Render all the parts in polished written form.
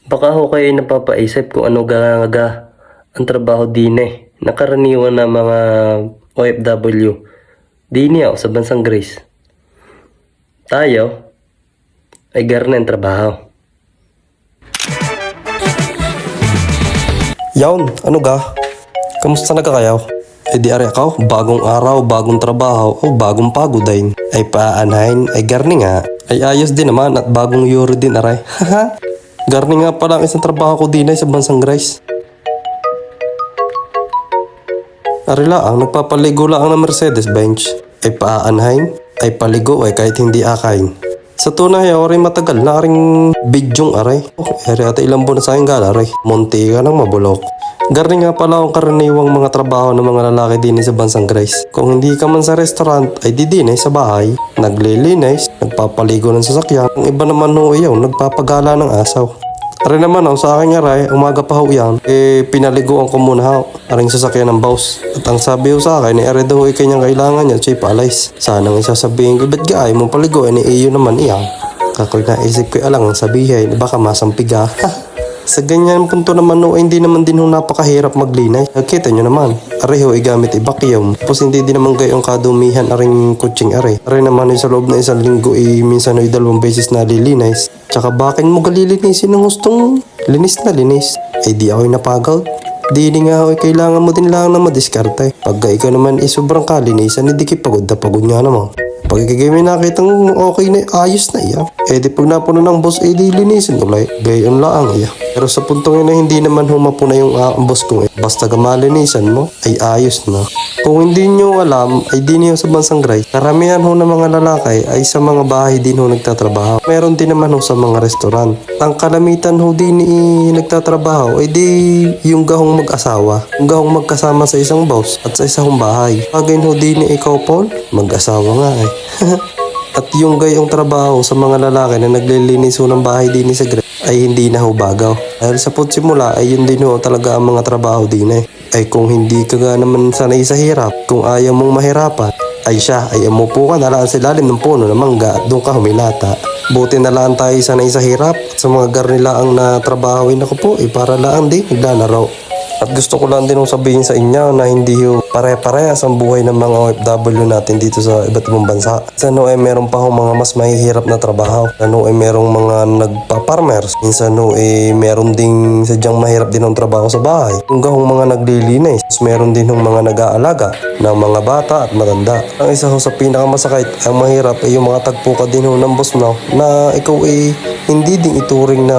Baka ho kayo napapaisip kung ano ganga ang trabaho din na karaniwan ng mga OFW. Dini ako sa bansang Greece. Tayo ay garna ang trabaho. Yawn, ano ga? Kamusta na ka kayo? E di ari ako, bagong araw, bagong trabaho, o bagong pagod din. Ay paanahin, ay garni nga. Ay ayos din naman at bagong euro din aray. Haha, garni nga pala ang isang trabaho ko din ay sa bansang Greece. Ari laang, nagpapaligo lang ng Mercedes Benz. Ay paanahin, ay paligo ay kahit hindi akain. Sa tunay, aray matagal na aring bidyong aray. Eri ata ilang buwan na sa aking gala aray. Munti ka ng mabulok. Garni nga pala ang karaniwang mga trabaho ng mga lalaki din sa bansang Greece. Kung hindi ka man sa restaurant, ay di din sa bahay. Naglilinis, nagpapaligo ng sasakyan. Ang iba naman ho iyaw, nagpapagala ng asaw. Aray naman ho, sa aking aray, umaga pa ho yan, pinaliguan ko muna ho, aring sasakyan ng boss. At ang sabi ho sa akin, aray daw ay kanyang kailangan niya, siya paalis. Sanang isasabihin ko, ba't gaay mong paligo, iyo naman iyan. Kakoy naisip ko alang ang sabihin, baka masampiga. Sa ganyan punto naman ho, hindi naman din ho napakahirap maglinay. Kita nyo naman, aray ho igamit ibakyum. Tapos hindi din naman gayong kadumihan aring kutsing aray. Aray naman sa loob na isang linggo minsan ho 2 beses na lilinis. Tsaka bakin mo galilinisin ng gustong linis na linis. Ay di ako'y napagod. Di nga ho, kailangan mo din lang na madiskarte. Pagka ikaw naman sobrang kalinisan, hindi pagod na pagod nga naman. Pag ikagay may nakitang okay na ayos na iya, di pag napuno ng boss, di linisin ulit. Gayon lang iya. Pero sa puntong yun hindi naman humapuna yung boss ko basta gamalinisan mo, ay ayos na. Kung hindi nyo alam, ay di niyo sa bansang Greece, karamihan ho ng mga lalaki ay sa mga bahay din ho nagtatrabaho. Meron din naman ho sa mga restaurant. Ang kalamitan ho din nagtatrabaho, ay di yung mag-asawa. Yung gahong magkasama sa isang boss at sa isang bahay. Pagin ho din ikaw, Paul, mag-asawa nga At yung gayong trabaho sa mga lalaki na naglilinis ho ng bahay din sa Greece ay hindi na ho bagaw. Dahil sa simula ay yun din ho talaga ang mga trabaho din Ay kung hindi ka naman sanay sa hirap, kung ayaw mong mahirapan, ay siya ay umupo ka na lang sa ilalim ng puno ng mangga at doon ka humilata. Buti na lang tayo sanay sa hirap. Sa mga garnila ang natrabahawin ako po para lang din naglalaro. At gusto ko lang din sabihin sa inyo na hindi pare-parehas ang buhay ng mga OFW natin dito sa iba't ibang bansa. Minsan ay meron pa mga mas mahihirap na trabaho. Minsan ay merong mga nagpa-farmers. Minsan ay meron ding sadyang mahirap din ang trabaho sa bahay. Yung gahong mga naglilinis. Meron din mga nag-aalaga ng mga bata at matanda. Ang isa sa pinakamasakit, ang mahirap ay yung mga tagpo ka din ng boss mo na ikaw ay hindi din ituring na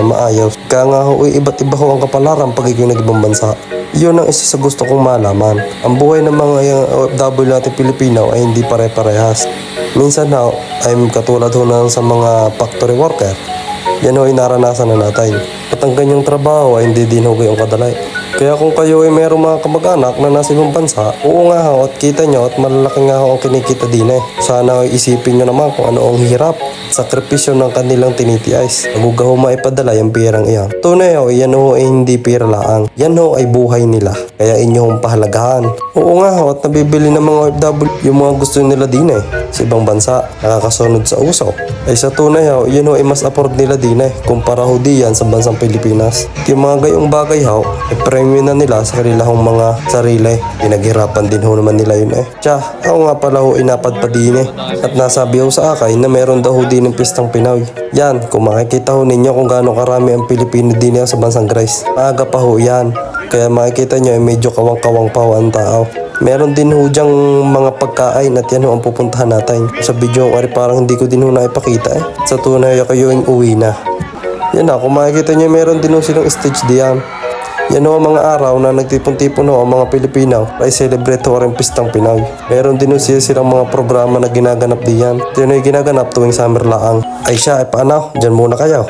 maayos. Kaya nga iba't iba ho ang kapalaran pag ikaw nag-ibang bansa. Yun ang isa sa gusto kong malaman. Ang buhay ng mga OFW natin Pilipino ay hindi pare-parehas. Minsan ay katulad sa mga factory worker. Yan ay naranasan na natin. At ang ganyang trabaho ay hindi din gayong kadalay. Kaya kung kayo ay mayroong mga kamag-anak na nasa ibang bansa, oo nga at kita nyo at malalaki nga ang kinikita din Sana ay isipin nyo naman kung ano ang hirap, sakripisyo ng kanilang tinitiis. Nagugaho maipadala yung pirang iyan. Tunay yan ay hindi pira laang. Yan ay buhay nila. Kaya inyong pahalagahan. Oo nga at nabibili ng mga OFW yung mga gusto nila din sa ibang bansa, nakakasunod sa uso. Ay sa tunay yan ay mas afford nila din kumpara ho diyan sa bansang Pilipinas. At yung mga gayong bagay premium na nila sa kanilang mga sarili. Pinaghirapan din ho naman nila yun ako nga pala inapad pa din At nasabi ho sa akin na meron daw din ng pistang Pinoy. Yan, kung makikita ho ninyo kung gaano karami ang Pilipino din sa bansang Greece. Maaga pa ho yan. Kaya makikita nyo medyo kawang-kawang pa ho ang tao. Meron din ho dyang mga pagkain at yan ho ang pupuntahan natin. Sa video parang hindi ko din ho naipakita Sa tunay kayo yung uwi na. Yan kung makikita nyo meron din ho silang stage diyan. Yan ang mga araw na nagtipon-tipon ang mga Pilipino ay celebrate rin pistang Pinoy. Meron din silang mga programa na ginaganap diyan. Yan ay ginaganap tuwing summer laang. Ay siya, paano? Diyan muna kayo.